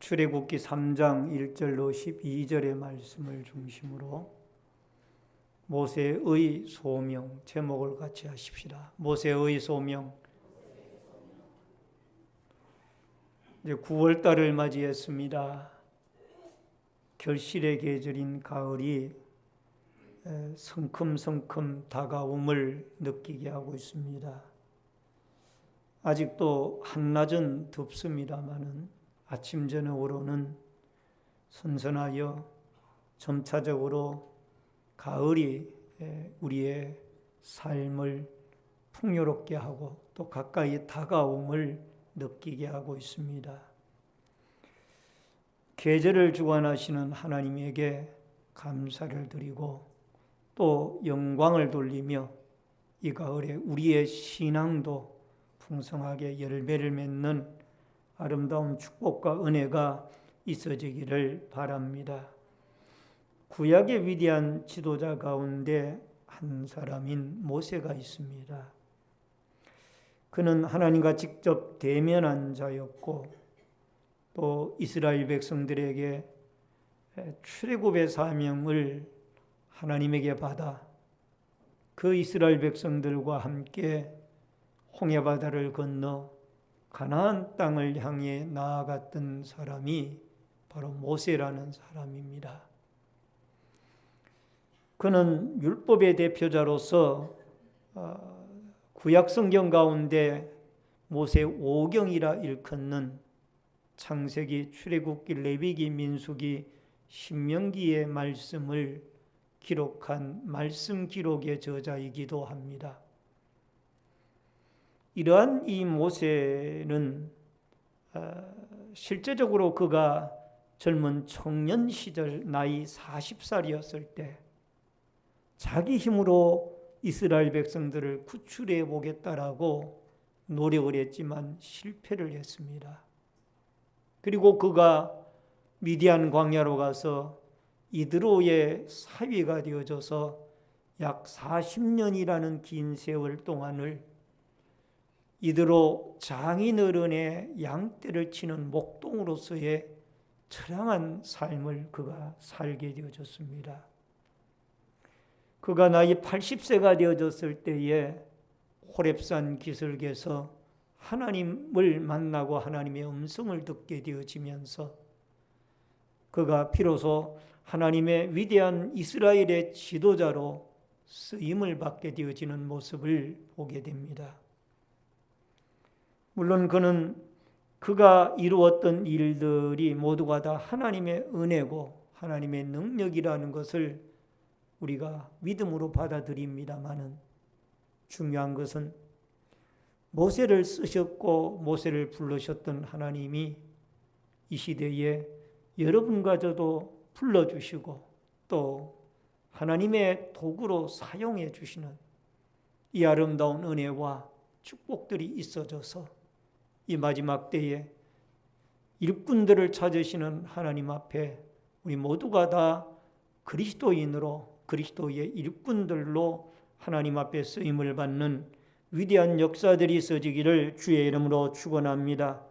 출애굽기 3장 1절로 12절의 말씀을 중심으로 모세의 소명 제목을 같이 하십시다. 모세의 소명. 이제 9월 달을 맞이했습니다. 결실의 계절인 가을이 성큼성큼 다가옴을 느끼게 하고 있습니다. 아직도 한낮은 덥습니다마는 아침 저녁으로는 선선하여 점차적으로 가을이 우리의 삶을 풍요롭게 하고 또 가까이 다가옴을 느끼게 하고 있습니다. 계절을 주관하시는 하나님에게 감사를 드리고 또 영광을 돌리며 이 가을에 우리의 신앙도 풍성하게 열매를 맺는 아름다운 축복과 은혜가 있어지기를 바랍니다. 구약의 위대한 지도자 가운데 한 사람인 모세가 있습니다. 그는 하나님과 직접 대면한 자였고 또 이스라엘 백성들에게 출애굽의 사명을 하나님에게 받아 그 이스라엘 백성들과 함께 홍해바다를 건너 가나안 땅을 향해 나아갔던 사람이 바로 모세라는 사람입니다. 그는 율법의 대표자로서 구약 성경 가운데 모세 5경이라 일컫는 창세기, 출애굽기, 레위기, 민수기, 신명기의 말씀을 기록한 말씀 기록의 저자이기도 합니다. 이러한 이 모세는 실제적으로 그가 젊은 청년 시절 나이 40살이었을 때 자기 힘으로 이스라엘 백성들을 구출해 보겠다라고 노력을 했지만 실패를 했습니다. 그리고 그가 미디안 광야로 가서 이드로의 사위가 되어져서 약 40년이라는 긴 세월 동안을 이드로 장인어른의 양떼를 치는 목동으로서의 처량한 삶을 그가 살게 되어졌습니다. 그가 나이 80세가 되어졌을 때에 호렙산 기슭에서 하나님을 만나고 하나님의 음성을 듣게 되어지면서 그가 비로소 하나님의 위대한 이스라엘의 지도자로 쓰임을 받게 되어지는 모습을 보게 됩니다. 물론 그가 이루었던 일들이 모두가 다 하나님의 은혜고 하나님의 능력이라는 것을 우리가 믿음으로 받아들입니다마는 중요한 것은 모세를 쓰셨고 모세를 부르셨던 하나님이 이 시대에 여러분과 저도 불러주시고 또 하나님의 도구로 사용해 주시는 이 아름다운 은혜와 축복들이 있어져서 이 마지막 때에 일꾼들을 찾으시는 하나님 앞에 우리 모두가 다 그리스도인으로 그리스도의 일꾼들로 하나님 앞에 쓰임을 받는 위대한 역사들이 있어지기를 주의 이름으로 축원합니다.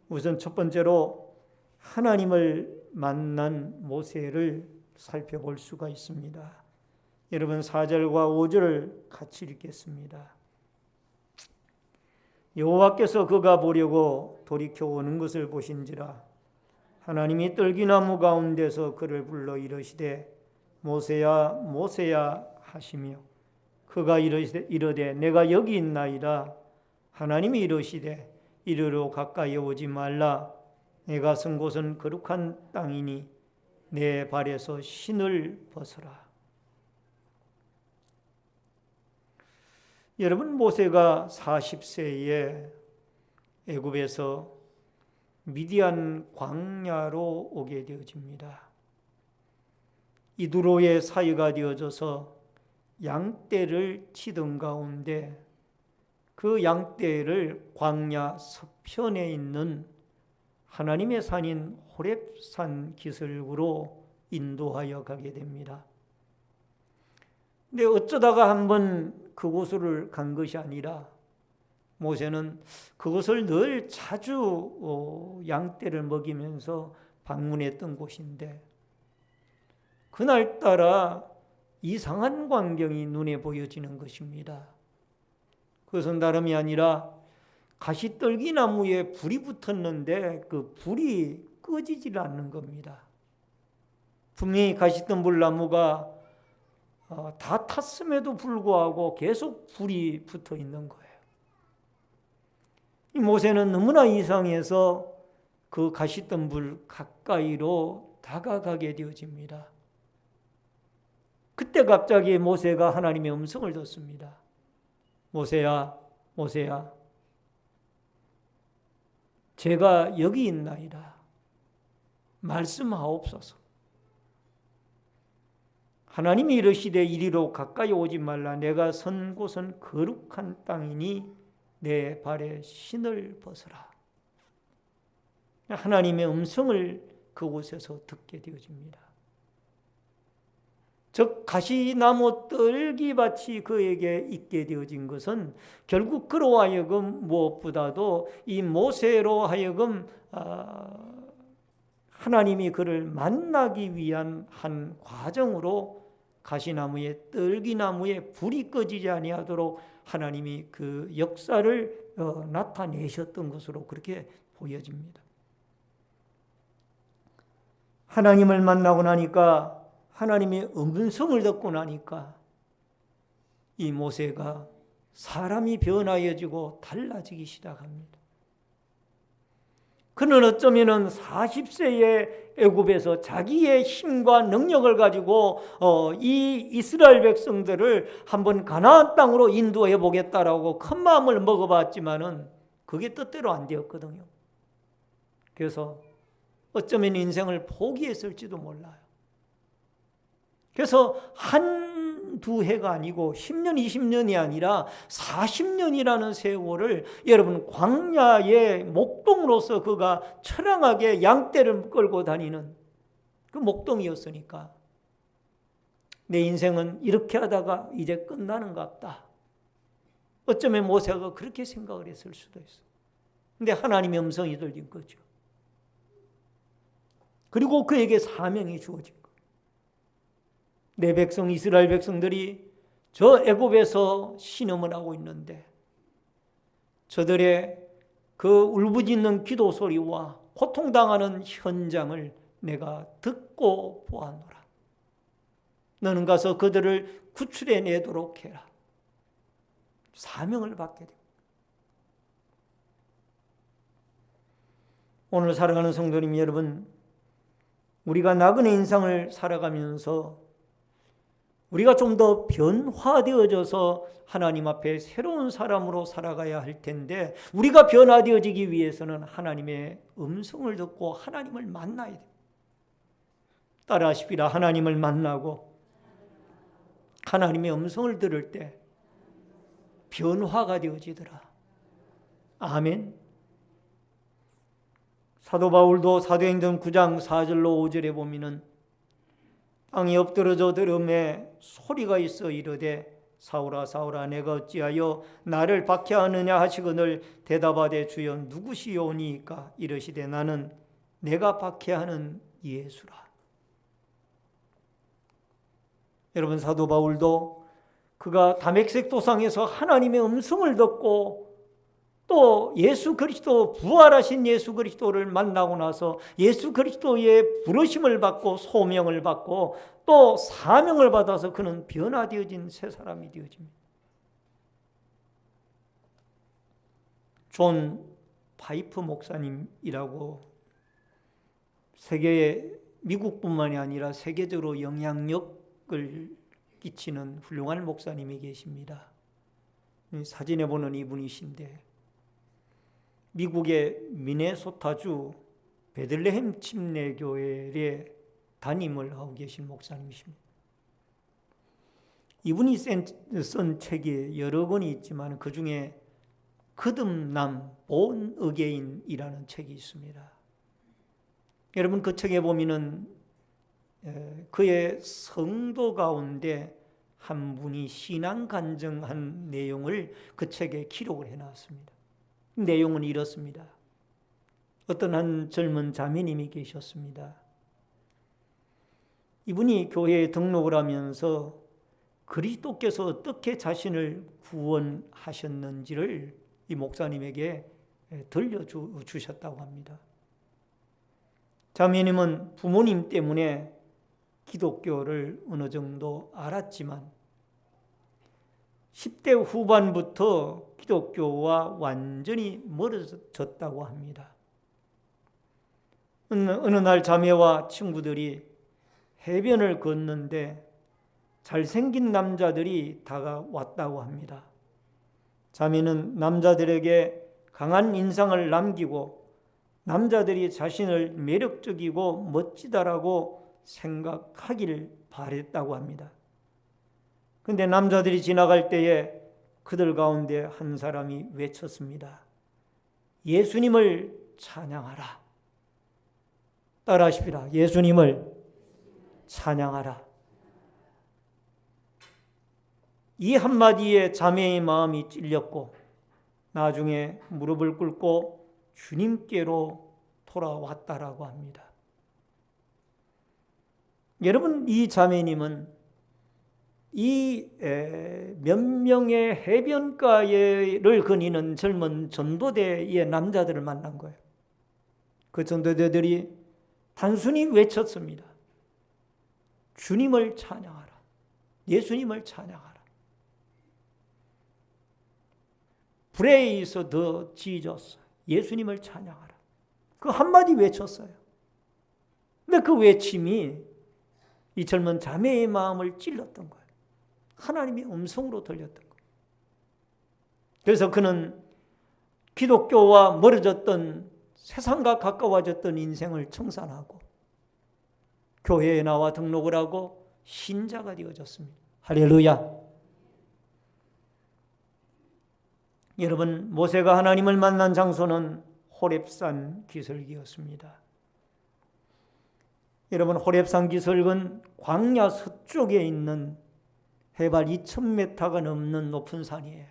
우선 첫 번째로 하나님을 만난 모세를 살펴볼 수가 있습니다. 여러분 4절과 5절을 같이 읽겠습니다. 여호와께서 그가 보려고 돌이켜 오는 것을 보신지라 하나님이 떨기나무 가운데서 그를 불러 이르시되 모세야 모세야 하시며 그가 이르되 내가 여기 있나이다. 하나님이 이르시되 이리로 가까이 오지 말라. 내가 선 곳은 거룩한 땅이니 내 발에서 신을 벗어라. 여러분 모세가 40세에 애굽에서 미디안 광야로 오게 되어집니다. 이드로의 사위가 되어져서 양떼를 치던 가운데 그 양떼를 광야 서편에 있는 하나님의 산인 호렙산 기슭으로 인도하여 가게 됩니다. 근데 어쩌다가 한번 그곳을 간 것이 아니라 모세는 그것을 늘 자주 양떼를 먹이면서 방문했던 곳인데 그날따라 이상한 광경이 눈에 보여지는 것입니다. 그것은 다름이 아니라 가시떨기 나무에 불이 붙었는데 그 불이 꺼지질 않는 겁니다. 분명히 가시덤불 나무가 다 탔음에도 불구하고 계속 불이 붙어 있는 거예요. 이 모세는 너무나 이상해서 그 가시덤불 가까이로 다가가게 되어집니다. 그때 갑자기 모세가 하나님의 음성을 듣습니다. 모세야, 모세야, 제가 여기 있나이다. 말씀하옵소서. 하나님이 이르시되 이리로 가까이 오지 말라. 내가 선 곳은 거룩한 땅이니 내 발에 신을 벗어라. 하나님의 음성을 그곳에서 듣게 되어집니다. 즉 가시나무 떨기밭이 그에게 있게 되어진 것은 결국 그로 하여금 무엇보다도 이 모세로 하여금 하나님이 그를 만나기 위한 한 과정으로 가시나무에 떨기나무에 불이 꺼지지 아니하도록 하나님이 그 역사를 나타내셨던 것으로 그렇게 보여집니다. 하나님을 만나고 나니까 하나님의 음성을 듣고 나니까 이 모세가 사람이 변화해지고 달라지기 시작합니다. 그는 어쩌면 40세의 애굽에서 자기의 힘과 능력을 가지고 이 이스라엘 백성들을 한번 가나안 땅으로 인도해 보겠다라고 큰 마음을 먹어봤지만은 그게 뜻대로 안 되었거든요. 그래서 어쩌면 인생을 포기했을지도 몰라요. 그래서 한두 해가 아니고 10년, 20년이 아니라 40년이라는 세월을 여러분 광야의 목동으로서 그가 처량하게 양떼를 끌고 다니는 그 목동이었으니까 내 인생은 이렇게 하다가 이제 끝나는 것 같다. 어쩌면 모세가 그렇게 생각을 했을 수도 있어요. 근데 하나님의 음성이 들린 거죠. 그리고 그에게 사명이 주어진 거예요. 내 백성 이스라엘 백성들이 저 애굽에서 신음을 하고 있는데 저들의 그 울부짖는 기도 소리와 고통당하는 현장을 내가 듣고 보았노라. 너는 가서 그들을 구출해 내도록 해라. 사명을 받게 됩니다. 오늘 살아가는 성도님 여러분, 우리가 나그네 인생을 살아가면서 우리가 좀 더 변화되어져서 하나님 앞에 새로운 사람으로 살아가야 할 텐데 우리가 변화되어지기 위해서는 하나님의 음성을 듣고 하나님을 만나야 돼요. 따라하십시다. 하나님을 만나고 하나님의 음성을 들을 때 변화가 되어지더라. 아멘. 사도 바울도 사도행전 9장 4절로 5절에 보면은 땅이 엎드러져 들음에 소리가 있어 이르되 사울아 사울아 내가 어찌하여 나를 박해하느냐 하시거늘 대답하되 주여 누구시오니까 이르시되 나는 내가 박해하는 예수라. 여러분 사도 바울도 그가 다메섹 도상에서 하나님의 음성을 듣고 또 예수 그리스도 부활하신 예수 그리스도를 만나고 나서 예수 그리스도의 부르심을 받고 소명을 받고 또 사명을 받아서 그는 변화되어진 새 사람이 되어집니다. 존 파이프 목사님이라고 미국뿐만이 아니라 세계적으로 영향력을 끼치는 훌륭한 목사님이 계십니다. 사진에 보는 이분이신데 미국의 미네소타주 베들레헴 침례교회에 담임을 하고 계신 목사님이십니다. 이분이 쓴 책이 여러 권이 있지만 그 중에 거듭남 본 어게인이라는 책이 있습니다. 여러분 그 책에 보면은 그의 성도 가운데 한 분이 신앙 간증한 내용을 그 책에 기록을 해놨습니다. 내용은 이렇습니다. 어떤 한 젊은 자매님이 계셨습니다. 이분이 교회에 등록을 하면서 그리스도께서 어떻게 자신을 구원하셨는지를 이 목사님에게 들려주셨다고 합니다. 자매님은 부모님 때문에 기독교를 어느 정도 알았지만 10대 후반부터 기독교와 완전히 멀어졌다고 합니다. 어느 날 자매와 친구들이 해변을 걷는데 잘생긴 남자들이 다가왔다고 합니다. 자매는 남자들에게 강한 인상을 남기고 남자들이 자신을 매력적이고 멋지다라고 생각하기를 바랬다고 합니다. 그런데 남자들이 지나갈 때에 그들 가운데 한 사람이 외쳤습니다. 예수님을 찬양하라. 따라하십시다. 예수님을 찬양하라. 이 한마디에 자매의 마음이 찔렸고 나중에 무릎을 꿇고 주님께로 돌아왔다라고 합니다. 여러분, 이 자매님은 이 몇 명의 해변가를 거니는 젊은 전도대의 남자들을 만난 거예요. 그 전도대들이 단순히 외쳤습니다. 주님을 찬양하라. 예수님을 찬양하라. Praise the Jesus. 예수님을 찬양하라. 그 한마디 외쳤어요. 근데 그 외침이 이 젊은 자매의 마음을 찔렀던 거예요. 하나님의 음성으로 들렸던 거예요. 그래서 그는 기독교와 멀어졌던 세상과 가까워졌던 인생을 청산하고 교회에 나와 등록을 하고 신자가 되어졌습니다. 할렐루야. 여러분, 모세가 하나님을 만난 장소는 호렙산 기슭이었습니다. 여러분, 호렙산 기슭은 광야 서쪽에 있는 해발 2000m가 넘는 높은 산이에요.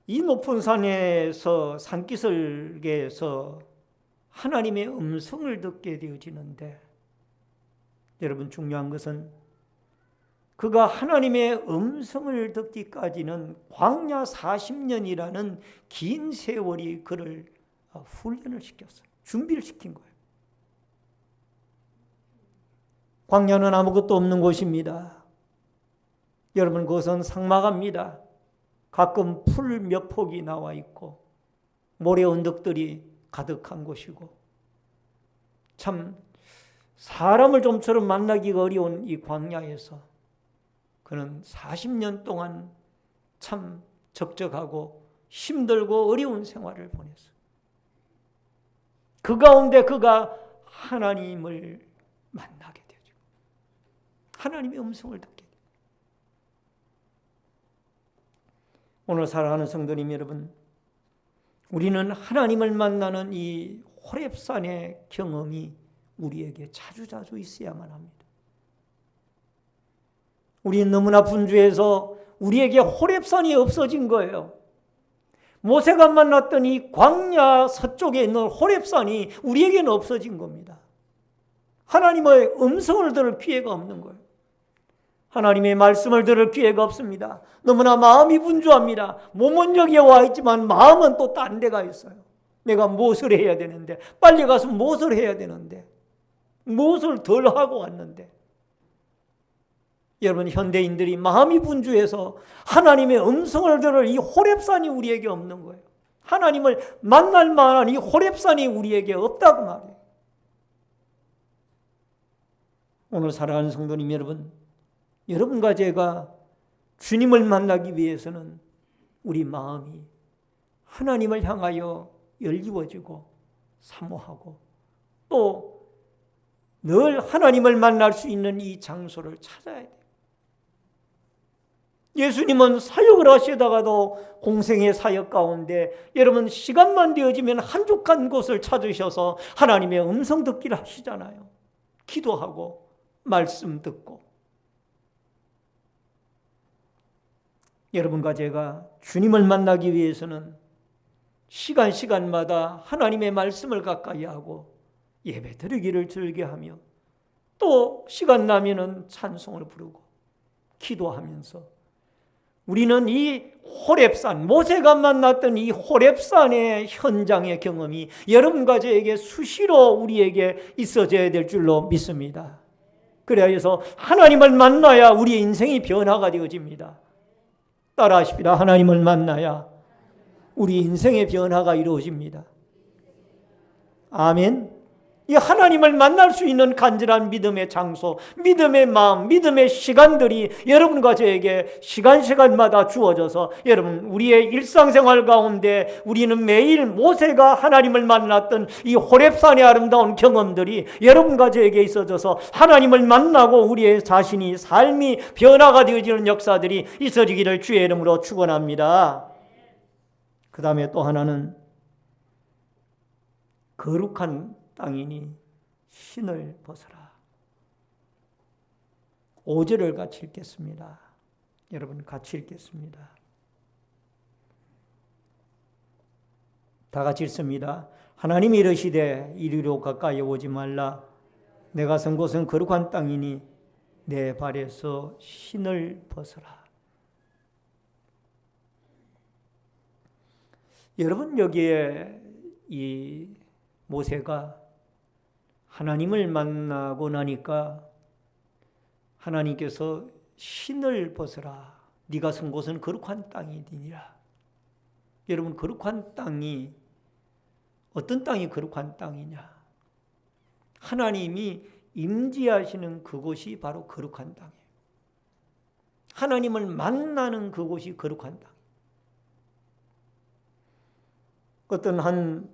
이 높은 산에서 산기슭에서 하나님의 음성을 듣게 되어지는데, 여러분, 중요한 것은 그가 하나님의 음성을 듣기까지는 광야 40년이라는 긴 세월이 그를 훈련을 시켰어요. 준비를 시킨 거예요. 광야는 아무것도 없는 곳입니다. 여러분, 그것은 삭막합니다. 가끔 풀 몇 폭이 나와 있고 모래 언덕들이 가득한 곳이고, 참 사람을 좀처럼 만나기가 어려운 이 광야에서 그는 40년 동안 참 적적하고 힘들고 어려운 생활을 보냈어요. 그 가운데 그가 하나님을 만나게 되죠. 하나님의 음성을 듣게 돼요. 오늘 사랑하는 성도님 여러분, 우리는 하나님을 만나는 이 호렙산의 경험이 우리에게 자주자주 있어야만 합니다. 우리는 너무나 분주해서 우리에게 호렙산이 없어진 거예요. 모세가 만났던 이 광야 서쪽에 있는 호렙산이 우리에게는 없어진 겁니다. 하나님의 음성을 들을 기회가 없는 거예요. 하나님의 말씀을 들을 기회가 없습니다. 너무나 마음이 분주합니다. 몸은 여기에 와 있지만 마음은 또 딴 데가 있어요. 내가 무엇을 해야 되는데, 빨리 가서 무엇을 해야 되는데, 무엇을 덜 하고 왔는데. 여러분, 현대인들이 마음이 분주해서 하나님의 음성을 들을 이 호렙산이 우리에게 없는 거예요. 하나님을 만날 만한 이 호렙산이 우리에게 없다고 말해요. 오늘 사랑하는 성도님 여러분, 여러분과 제가 주님을 만나기 위해서는 우리 마음이 하나님을 향하여 열리워지고 사모하고 또 늘 하나님을 만날 수 있는 이 장소를 찾아야 돼요. 예수님은 사역을 하시다가도 공생의 사역 가운데 여러분 시간만 되어지면 한적한 곳을 찾으셔서 하나님의 음성 듣기를 하시잖아요. 기도하고 말씀 듣고. 여러분과 제가 주님을 만나기 위해서는 시간마다 하나님의 말씀을 가까이 하고 예배 드리기를 즐겨하며 또 시간 나면은 찬송을 부르고 기도하면서 우리는 이 호렙산, 모세가 만났던 이 호렙산의 현장의 경험이 여러분과 저에게 수시로 우리에게 있어져야 될 줄로 믿습니다. 그래서 하나님을 만나야 우리의 인생이 변화가 되어집니다. 따라하십시다. 하나님을 만나야 우리 인생의 변화가 이루어집니다. 아멘. 이 하나님을 만날 수 있는 간절한 믿음의 장소, 믿음의 마음, 믿음의 시간들이 여러분과 저에게 시간마다 주어져서 여러분 우리의 일상생활 가운데 우리는 매일 모세가 하나님을 만났던 이 호렙산의 아름다운 경험들이 여러분과 저에게 있어져서 하나님을 만나고 우리의 자신이 삶이 변화가 되어지는 역사들이 있어지기를 주의 이름으로 축원합니다. 그 다음에 또 하나는 거룩한 땅이니 신을 벗어라. 5절을 같이 읽겠습니다. 여러분 같이 읽겠습니다. 다 같이 읽습니다. 하나님이 이르시되 이리로 가까이 오지 말라. 내가 선 곳은 거룩한 땅이니 내 발에서 신을 벗어라. 여러분 여기에 이 모세가 하나님을 만나고 나니까 하나님께서 신을 벗어라. 네가 선 곳은 거룩한 땅이니라. 여러분 거룩한 땅이 어떤 땅이 거룩한 땅이냐? 하나님이 임재하시는 그곳이 바로 거룩한 땅이에요. 하나님을 만나는 그곳이 거룩한 땅. 어떤 한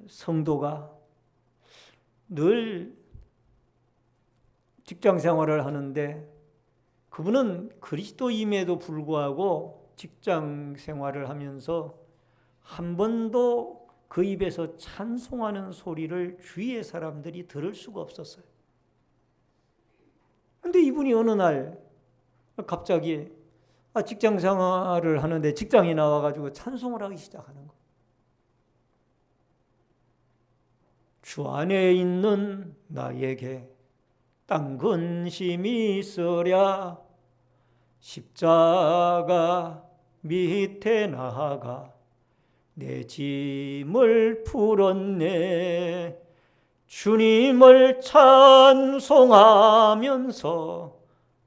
성도가 늘 직장 생활을 하는데 그분은 그리스도임에도 불구하고 직장 생활을 하면서 한 번도 그 입에서 찬송하는 소리를 주위의 사람들이 들을 수가 없었어요. 그런데 이분이 어느 날 갑자기 직장 생활을 하는데 직장에 나와가지고 찬송을 하기 시작하는 거예요. 주 안에 있는 나에게 땅 근심이 있으랴 십자가 밑에 나아가 내 짐을 풀었네. 주님을 찬송하면서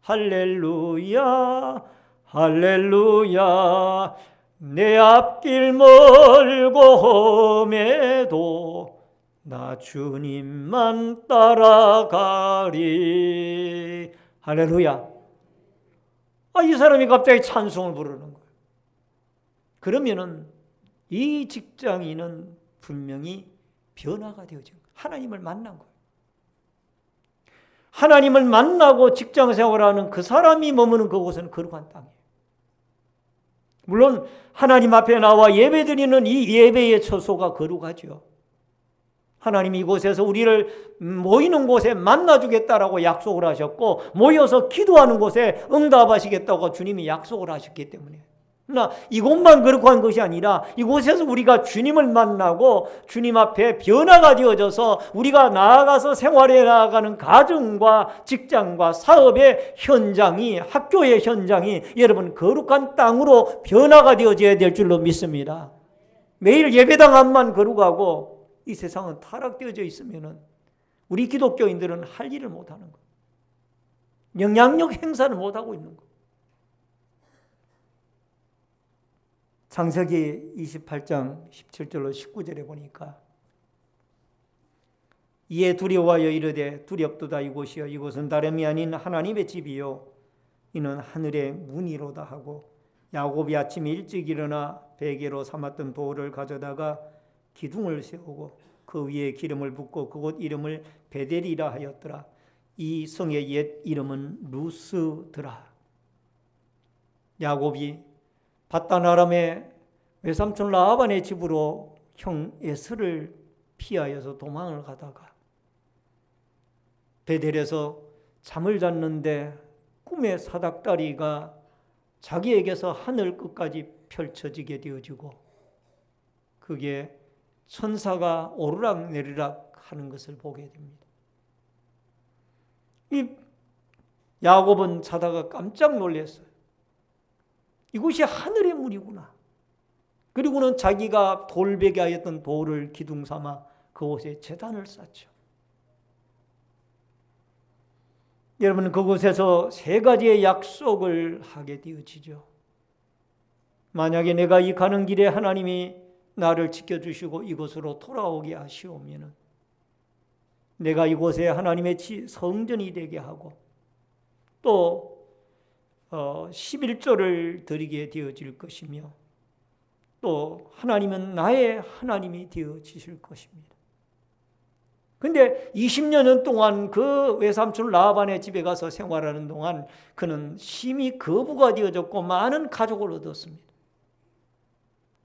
할렐루야 할렐루야 내 앞길 멀고 험해도 나 주님만 따라가리. 할렐루야. 이 사람이 갑자기 찬송을 부르는 거예요. 그러면은 이 직장인은 분명히 변화가 되어진 거예요. 하나님을 만난 거예요. 하나님을 만나고 직장 생활하는 그 사람이 머무는 그곳은 거룩한 땅이에요. 물론 하나님 앞에 나와 예배드리는 이 예배의 처소가 거룩하죠. 하나님이 이곳에서 우리를 모이는 곳에 만나주겠다라고 약속을 하셨고 모여서 기도하는 곳에 응답하시겠다고 주님이 약속을 하셨기 때문에 그러나 이곳만 거룩한 것이 아니라 이곳에서 우리가 주님을 만나고 주님 앞에 변화가 되어져서 우리가 나아가서 생활해 나가는 가정과 직장과 사업의 현장이 학교의 현장이 여러분 거룩한 땅으로 변화가 되어져야 될 줄로 믿습니다. 매일 예배당 앞만 거룩하고 이 세상은 타락되어져 있으면 우리 기독교인들은 할 일을 못하는 거예요. 영향력 행사를 못하고 있는 거예요. 창세기 28장 17절로 19절에 보니까 이에 두려워하여 이르되 두렵도다 이곳이여 이곳은 다름이 아닌 하나님의 집이요 이는 하늘의 문이로다 하고 야곱이 아침에 일찍 일어나 베개로 삼았던 돌을 가져다가 기둥을 세우고 그 위에 기름을 붓고 그곳 이름을 베델이라 하였더라. 이 성의 옛 이름은 루스더라. 야곱이 밧단 아람의 외삼촌 라반의 집으로 형 에스를 피하여서 도망을 가다가 베델에서 잠을 잤는데 꿈에 사닥다리가 자기에게서 하늘 끝까지 펼쳐지게 되어지고 그게 천사가 오르락 내리락 하는 것을 보게 됩니다. 이 야곱은 자다가 깜짝 놀랐어요. 이곳이 하늘의 문이구나. 그리고는 자기가 돌베개 하였던 돌을 기둥 삼아 그곳에 제단을 쌓죠. 여러분, 그곳에서 세 가지의 약속을 하게 되어지죠. 만약에 내가 이 가는 길에 하나님이 나를 지켜주시고 이곳으로 돌아오게 하시오면 내가 이곳에 하나님의 성전이 되게 하고 또 11조를 드리게 되어질 것이며 또 하나님은 나의 하나님이 되어지실 것입니다. 그런데 20년 동안 그 외삼촌 라반의 집에 가서 생활하는 동안 그는 심히 거부가 되어졌고 많은 가족을 얻었습니다.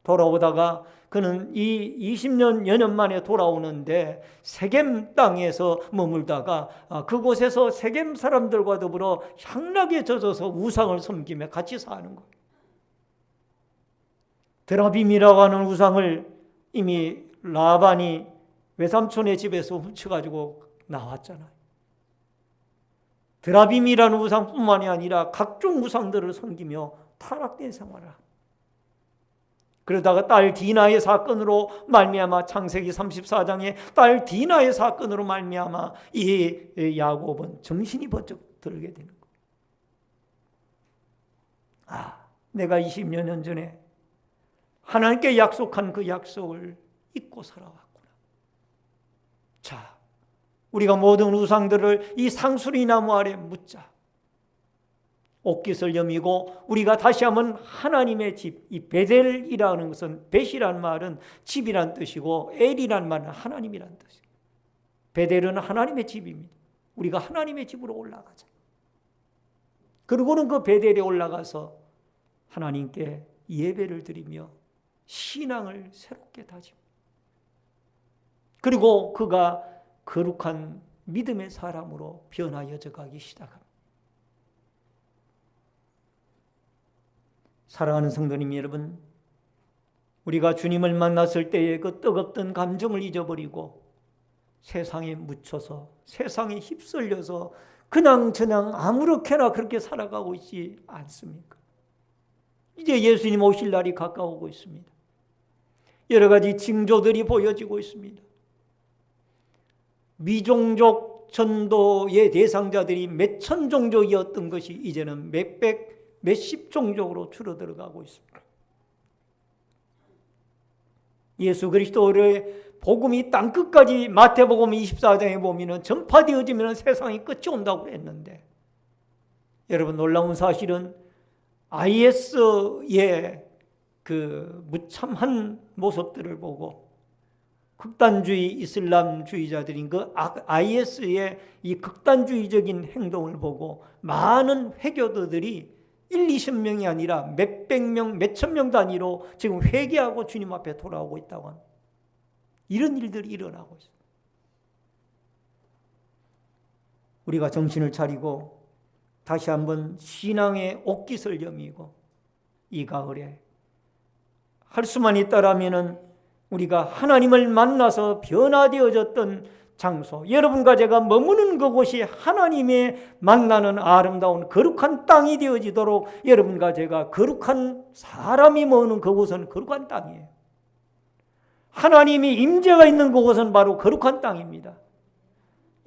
돌아오다가 그는 이 20년 여년 만에 돌아오는데 세겜 땅에서 머물다가 그곳에서 세겜 사람들과 더불어 향락에 젖어서 우상을 섬기며 같이 사는 거예요. 드라빔이라고 하는 우상을 이미 라반이 외삼촌의 집에서 훔쳐가지고 나왔잖아요. 드라빔이라는 우상뿐만이 아니라 각종 우상들을 섬기며 타락된 생활을 합니다. 그러다가 딸 디나의 사건으로 말미암아 창세기 34장에 딸 디나의 사건으로 말미암아 이 야곱은 정신이 번쩍 들게 되는 거예요. 내가 20년 전에 하나님께 약속한 그 약속을 잊고 살아왔구나. 자, 우리가 모든 우상들을 이 상수리 나무 아래 묻자. 옷깃을 여미고 우리가 다시 한번 하나님의 집, 이 베델이라는 것은 벳이라는 말은 집이란 뜻이고 엘이라는 말은 하나님이란 뜻이에요. 베델은 하나님의 집입니다. 우리가 하나님의 집으로 올라가자. 그리고는 그 베델에 올라가서 하나님께 예배를 드리며 신앙을 새롭게 다집니다. 그리고 그가 거룩한 믿음의 사람으로 변화여져 가기 시작합니다. 사랑하는 성도님 여러분, 우리가 주님을 만났을 때의 그 뜨겁던 감정을 잊어버리고 세상에 묻혀서 세상에 휩쓸려서 그냥 아무렇게나 그렇게 살아가고 있지 않습니까? 이제 예수님 오실 날이 가까우고 있습니다. 여러 가지 징조들이 보여지고 있습니다. 미종족 전도의 대상자들이 몇천 종족이었던 것이 이제는 몇백 몇십 종족으로 줄어들어가고 있습니다. 예수 그리스도의 복음이 땅끝까지 마태복음 24장에 보면 전파되어지면 세상이 끝이 온다고 했는데 여러분 놀라운 사실은 IS의 그 무참한 모습들을 보고 극단주의 이슬람주의자들인 그 IS의 이 극단주의적인 행동을 보고 많은 회교도들이 1, 20명이 아니라 몇백 명, 몇천 명 단위로 지금 회개하고 주님 앞에 돌아오고 있다고 합니다. 이런 일들이 일어나고 있습니다. 우리가 정신을 차리고 다시 한번 신앙의 옷깃을 여미고 이 가을에 할 수만 있다라면은 우리가 하나님을 만나서 변화되어졌던 장소, 여러분과 제가 머무는 그곳이 하나님의 만나는 아름다운 거룩한 땅이 되어지도록 여러분과 제가 거룩한 사람이 머무는 그곳은 거룩한 땅이에요. 하나님이 임재가 있는 그곳은 바로 거룩한 땅입니다.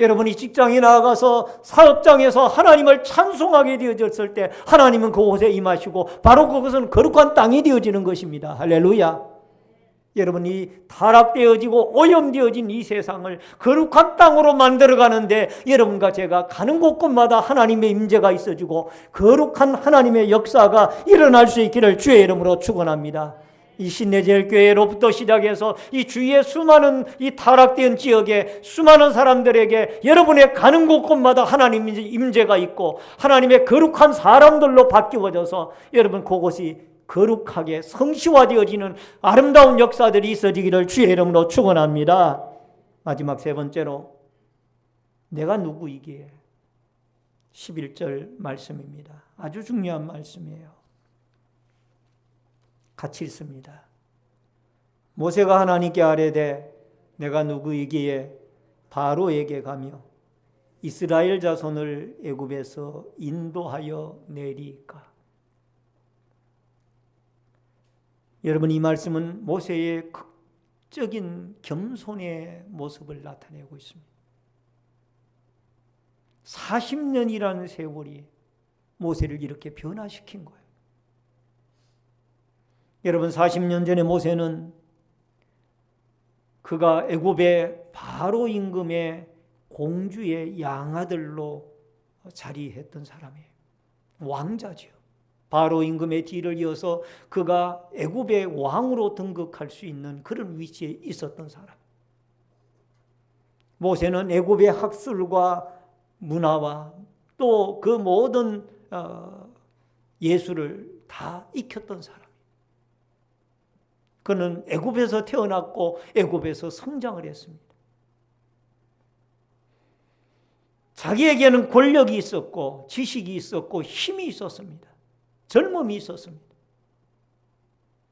여러분이 직장에 나가서 사업장에서 하나님을 찬송하게 되어졌을 때 하나님은 그곳에 임하시고 바로 그것은 거룩한 땅이 되어지는 것입니다. 할렐루야. 여러분이 타락되어지고 오염되어진 이 세상을 거룩한 땅으로 만들어가는데 여러분과 제가 가는 곳곳마다 하나님의 임재가 있어지고 거룩한 하나님의 역사가 일어날 수 있기를 주의 이름으로 축원합니다. 이 신내제일교회로부터 시작해서 이 주위의 수많은 이 타락된 지역에 수많은 사람들에게 여러분의 가는 곳곳마다 하나님의 임재가 있고 하나님의 거룩한 사람들로 바뀌어져서 여러분 그곳이 거룩하게 성시화되어지는 아름다운 역사들이 있어지기를 주의 이름으로 축원합니다. 마지막 세 번째로 내가 누구이기에 11절 말씀입니다. 아주 중요한 말씀이에요. 같이 있습니다. 모세가 하나님께 아뢰되 내가 누구이기에 바로에게 가며 이스라엘 자손을 애굽에서 인도하여 내리까. 여러분, 이 말씀은 모세의 극적인 겸손의 모습을 나타내고 있습니다. 40년이라는 세월이 모세를 이렇게 변화시킨 거예요. 여러분, 40년 전에 모세는 그가 애굽의 바로 임금의 공주의 양아들로 자리했던 사람이에요. 왕자죠. 바로 임금의 뒤를 이어서 그가 애굽의 왕으로 등극할 수 있는 그런 위치에 있었던 사람. 모세는 애굽의 학술과 문화와 또 그 모든 예술을 다 익혔던 사람. 그는 애굽에서 태어났고 애굽에서 성장을 했습니다. 자기에게는 권력이 있었고 지식이 있었고 힘이 있었습니다. 젊음이 있었습니다.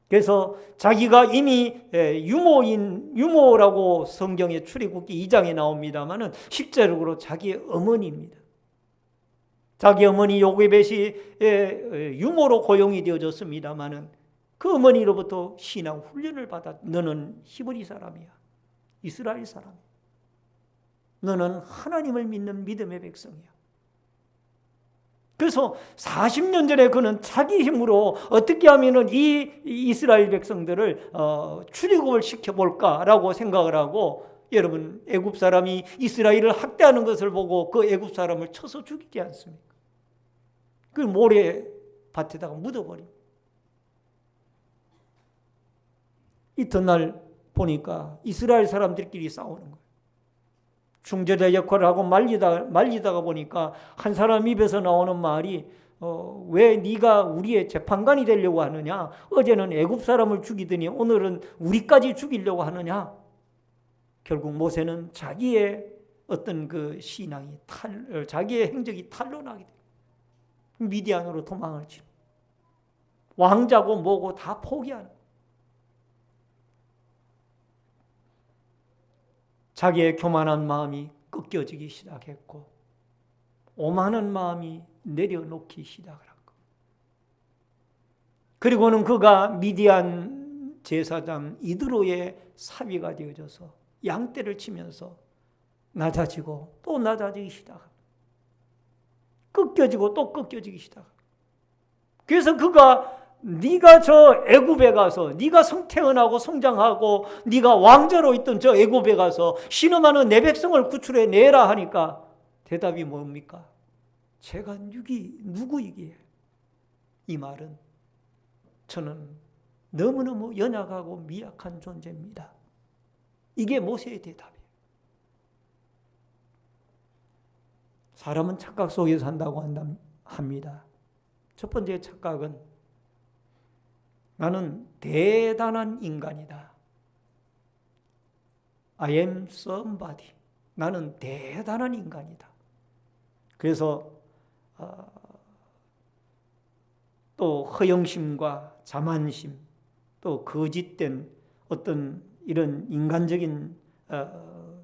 그래서 자기가 이미 유모라고 성경의 출애굽기 2장에 나옵니다마는 실제적으로 자기의 어머니입니다. 자기 어머니 요게벳이 유모로 고용이 되어졌습니다마는 그 어머니로부터 신앙 훈련을 받아 너는 히브리 사람이야. 이스라엘 사람이야. 너는 하나님을 믿는 믿음의 백성이야. 그래서 40년 전에 그는 자기 힘으로 어떻게 하면 이 이스라엘 백성들을 출애굽을 시켜볼까라고 생각을 하고, 여러분, 애굽 사람이 이스라엘을 학대하는 것을 보고 그 애굽 사람을 쳐서 죽이지 않습니까? 그 모래밭에다가 묻어버립니다. 이튿날 보니까 이스라엘 사람들끼리 싸우는 거예요. 중재자 역할을 하고 말리다가 보니까 한 사람 입에서 나오는 말이 왜 네가 우리의 재판관이 되려고 하느냐? 어제는 애굽 사람을 죽이더니 오늘은 우리까지 죽이려고 하느냐? 결국 모세는 자기의 어떤 그 신앙이 자기의 행적이 탄로나게 돼요. 미디안으로 도망을 치고 왕자고 뭐고 다 포기하는 거예요. 자기의 교만한 마음이 꺾여지기 시작했고 오만한 마음이 내려놓기 시작을 한 것. 그리고는 그가 미디안 제사장 이드로의 사위가 되어져서 양떼를 치면서 낮아지고 또 낮아지기 시작합니다. 꺾여지고 또 꺾여지기 시작합니다. 그래서 그가 네가 저 애굽에 가서 네가 태어나고 성장하고 네가 왕자로 있던 저 애굽에 가서 신음하는 내 백성을 구출해 내라 하니까 대답이 뭡니까? 제가 누구이기에? 이 말은 저는 너무너무 연약하고 미약한 존재입니다. 이게 모세의 대답이에요. 사람은 착각 속에 산다고 합니다. 첫 번째 착각은 나는 대단한 인간이다. I am somebody. 나는 대단한 인간이다. 그래서 또 허영심과 자만심, 또 거짓된 어떤 이런 인간적인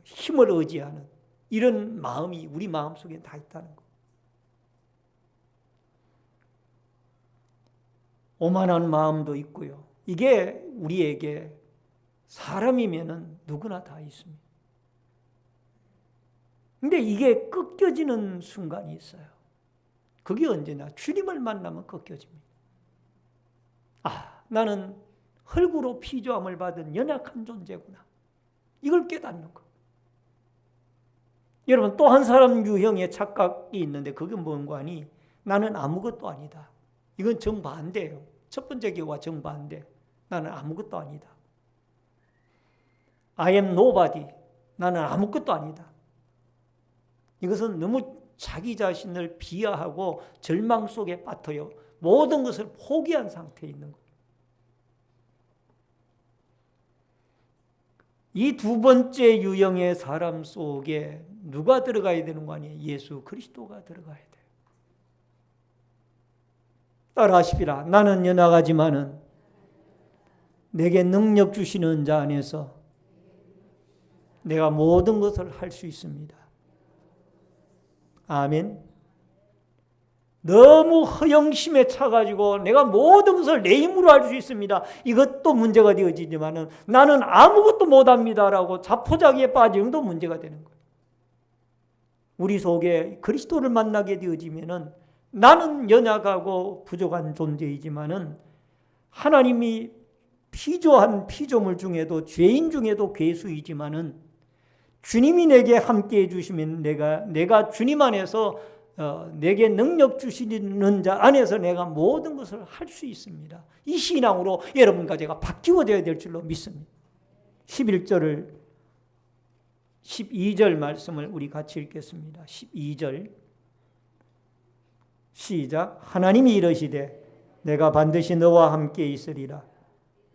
힘을 의지하는 이런 마음이 우리 마음속에 다 있다는 것. 오만한 마음도 있고요. 이게 우리에게 사람이면은 누구나 다 있습니다. 근데 이게 꺾여지는 순간이 있어요. 그게 언제나 주님을 만나면 꺾여집니다. 나는 흙으로 피조함을 받은 연약한 존재구나. 이걸 깨닫는 것. 여러분, 또 한 사람 유형의 착각이 있는데 그게 뭔가 하니 나는 아무것도 아니다. 이건 정반대예요. 첫 번째 교와 정반대. 나는 아무것도 아니다. I am nobody. 나는 아무것도 아니다. 이것은 너무 자기 자신을 비하하고 절망 속에 빠져요. 모든 것을 포기한 상태에 있는 거예요. 이 두 번째 유형의 사람 속에 누가 들어가야 되는 거 아니에요? 예수 그리스도가 들어가야 돼요. 따라하십시다. 나는 연약하지만은 내게 능력 주시는 자 안에서 내가 모든 것을 할 수 있습니다. 아멘. 너무 허영심에 차가지고 내가 모든 것을 내 힘으로 할 수 있습니다. 이것도 문제가 되어지지만은 나는 아무것도 못합니다라고 자포자기에 빠지는 것도 문제가 되는 거예요. 우리 속에 그리스도를 만나게 되어지면은 나는 연약하고 부족한 존재이지만은 하나님이 피조한 피조물 중에도 죄인 중에도 괴수이지만은 주님이 내게 함께 해주시면 내가 주님 안에서 내게 능력 주시는 자 안에서 내가 모든 것을 할 수 있습니다. 이 신앙으로 여러분과 제가 바뀌어져야 될 줄로 믿습니다. 11절을 12절 말씀을 우리 같이 읽겠습니다. 12절 시작. 하나님이 이르시되 내가 반드시 너와 함께 있으리라.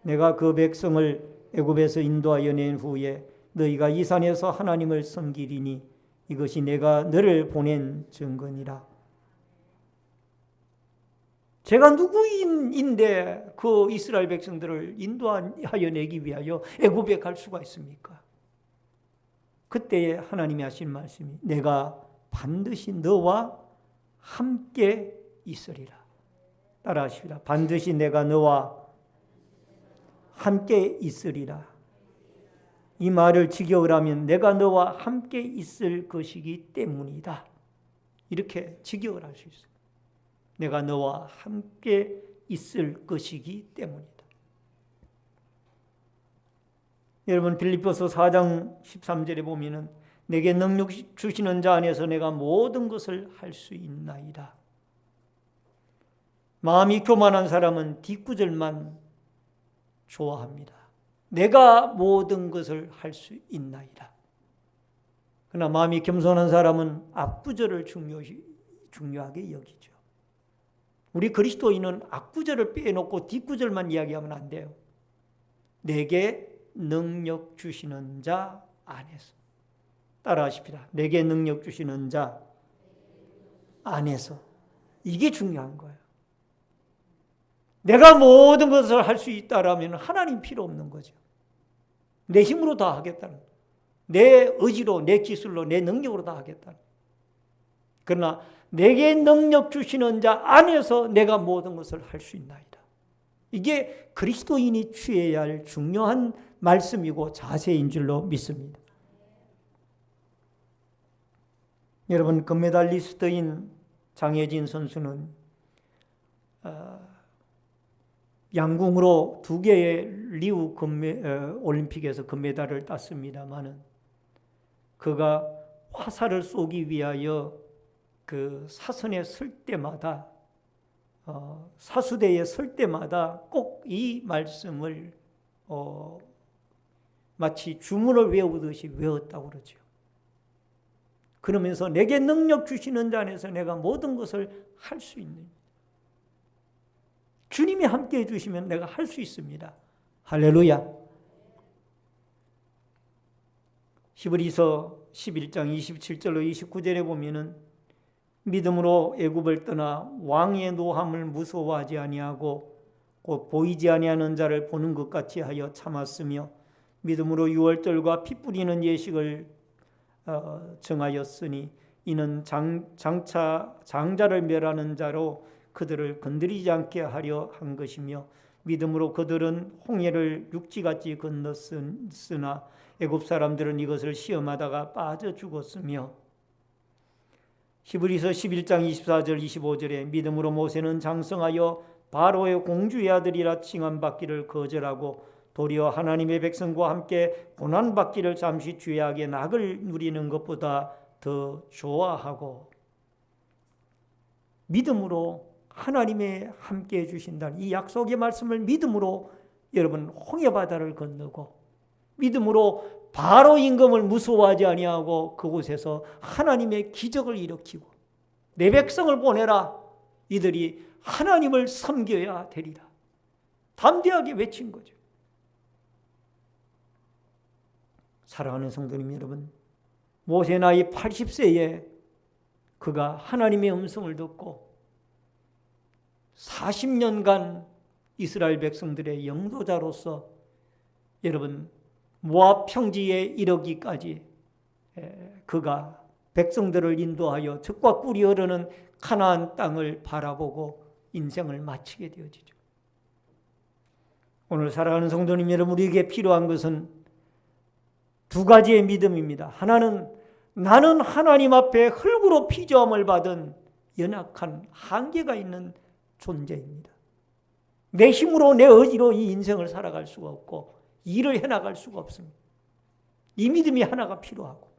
내가 그 백성을 애굽에서 인도하여 낸 후에 너희가 이 산에서 하나님을 섬기리니 이것이 내가 너를 보낸 증거니라. 제가 누구인데 그 이스라엘 백성들을 인도하여 내기 위하여 애굽에 갈 수가 있습니까? 그때에 하나님이 하신 말씀이 내가 반드시 너와 함께 있으리라. 따라하십시다. 반드시 내가 너와 함께 있으리라. 이 말을 직역을 하면 내가 너와 함께 있을 것이기 때문이다. 이렇게 직역을 할 수 있어요. 내가 너와 함께 있을 것이기 때문이다. 여러분 빌립보서 4장 13절에 보면은 내게 능력 주시는 자 안에서 내가 모든 것을 할 수 있나이다. 마음이 교만한 사람은 뒷구절만 좋아합니다. 내가 모든 것을 할 수 있나이다. 그러나 마음이 겸손한 사람은 앞구절을 중요하게 여기죠. 우리 그리스도인은 앞구절을 빼놓고 뒷구절만 이야기하면 안 돼요. 내게 능력 주시는 자 안에서. 따라하십시다. 내게 능력 주시는 자 안에서. 이게 중요한 거예요. 내가 모든 것을 할 수 있다라면 하나님 필요 없는 거죠. 내 힘으로 다 하겠다는, 내 의지로, 내 기술로, 내 능력으로 다 하겠다는. 그러나 내게 능력 주시는 자 안에서 내가 모든 것을 할 수 있나이다. 이게 그리스도인이 취해야 할 중요한 말씀이고 자세인 줄로 믿습니다. 여러분 금메달리스트인 장혜진 선수는 양궁으로 2개의 리우 올림픽에서 금메달을 땄습니다마는 그가 화살을 쏘기 위하여 그 사선에 설 때마다 사수대에 설 때마다 꼭 이 말씀을 마치 주문을 외우듯이 외웠다고 그러죠. 그러면서 내게 능력 주시는 자 안에서 내가 모든 것을 할 수 있는, 주님이 함께 해주시면 내가 할 수 있습니다. 할렐루야. 히브리서 11장 27절로 29절에 보면은 믿음으로 애굽을 떠나 왕의 노함을 무서워하지 아니하고 곧 보이지 아니하는 자를 보는 것 같이 하여 참았으며 믿음으로 유월절과 피 뿌리는 예식을 정하였으니 이는 장자를 멸하는 자로 그들을 건드리지 않게 하려 한 것이며 믿음으로 그들은 홍해를 육지같이 건넜으나 애굽 사람들은 이것을 시험하다가 빠져 죽었으며 히브리서 11장 24절 25절에 믿음으로 모세는 장성하여 바로의 공주의 아들이라 칭함받기를 거절하고 도리어 하나님의 백성과 함께 고난받기를 잠시 죄악의 낙을 누리는 것보다 더 좋아하고, 믿음으로 하나님의 함께 해주신다는 이 약속의 말씀을 믿음으로 여러분 홍해바다를 건너고 믿음으로 바로 임금을 무서워하지 아니하고 그곳에서 하나님의 기적을 일으키고 내 백성을 보내라, 이들이 하나님을 섬겨야 되리라 담대하게 외친 거죠. 사랑하는 성도님 여러분, 모세 나이 80세에 그가 하나님의 음성을 듣고 40년간 이스라엘 백성들의 영도자로서 여러분 모압 평지에 이르기까지 그가 백성들을 인도하여 젖과 꿀이 흐르는 가나안 땅을 바라보고 인생을 마치게 되어지죠. 오늘 살아가는 성도님 여러분, 우리에게 필요한 것은 두 가지의 믿음입니다. 하나는 나는 하나님 앞에 흙으로 피조함을 받은 연약한 한계가 있는 존재입니다. 내 힘으로 내 의지로 이 인생을 살아갈 수가 없고 일을 해나갈 수가 없습니다. 이 믿음이 하나가 필요하고,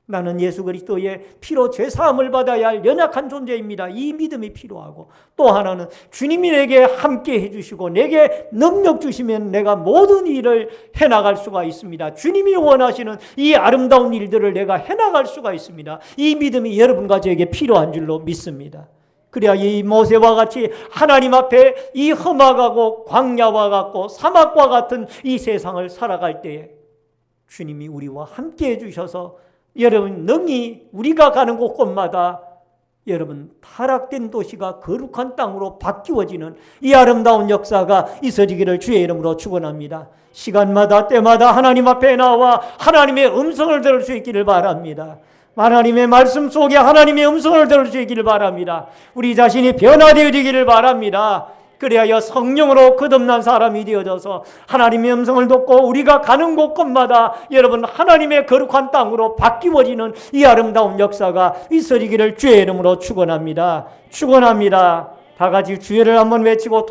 나는 예수 그리스도의 피로 죄사함을 받아야 할 연약한 존재입니다. 이 믿음이 필요하고, 또 하나는 주님이 내게 함께 해주시고 내게 능력 주시면 내가 모든 일을 해나갈 수가 있습니다. 주님이 원하시는 이 아름다운 일들을 내가 해나갈 수가 있습니다. 이 믿음이 여러분과 저에게 필요한 줄로 믿습니다. 그래야 이 모세와 같이 하나님 앞에 이 험악하고 광야와 같고 사막과 같은 이 세상을 살아갈 때에 주님이 우리와 함께 해주셔서 여러분 능히 우리가 가는 곳곳마다 여러분 타락된 도시가 거룩한 땅으로 바뀌어지는 이 아름다운 역사가 있어지기를 주의 이름으로 축원합니다. 시간마다 때마다 하나님 앞에 나와 하나님의 음성을 들을 수 있기를 바랍니다. 하나님의 말씀 속에 하나님의 음성을 들을 수 있기를 바랍니다. 우리 자신이 변화되어지기를 바랍니다. 그래야 성령으로 거듭난 사람이 되어져서 하나님의 음성을 듣고 우리가 가는 곳곳마다 여러분 하나님의 거룩한 땅으로 바뀌어지는 이 아름다운 역사가 있어지기를 주의 이름으로 축원합니다. 축원합니다. 다 같이 주의를 한번 외치고